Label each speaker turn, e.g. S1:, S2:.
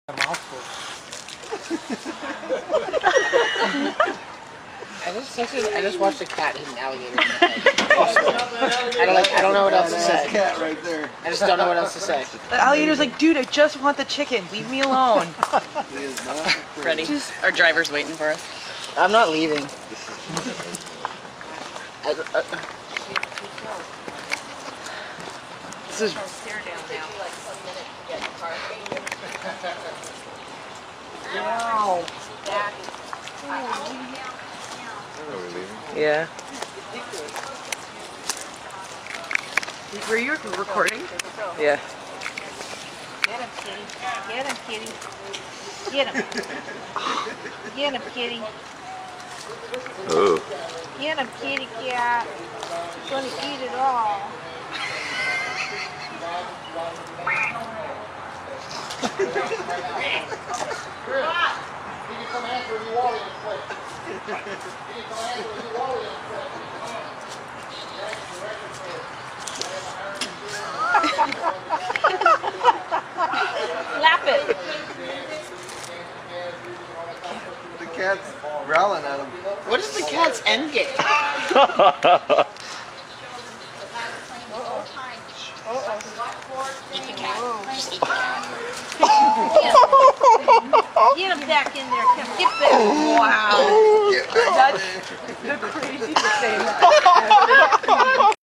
S1: A mouthful. I just watched a cat hit an alligator in the head. I don't know what else to say.
S2: Cat right there.
S1: I just don't know what else to say.
S3: The alligator's like, dude, I just want the chicken. Leave me alone.
S2: He is not
S3: Ready? Our driver's waiting for us.
S1: I'm not leaving. This is. Wow.
S3: Yeah. Were you recording? Yeah.
S4: Get him, kitty. Get him, kitty. Get him. Get him, kitty.
S5: Oh.
S4: Get him, kitty cat. He's gonna eat it all. Slap it.
S2: The cat's growling at him.
S1: What is the cat's end game? Eat the cat. Just eat the cat.
S4: Get him back in there. Come, get back.
S3: Wow.
S2: Get back
S3: That's the craziest thing.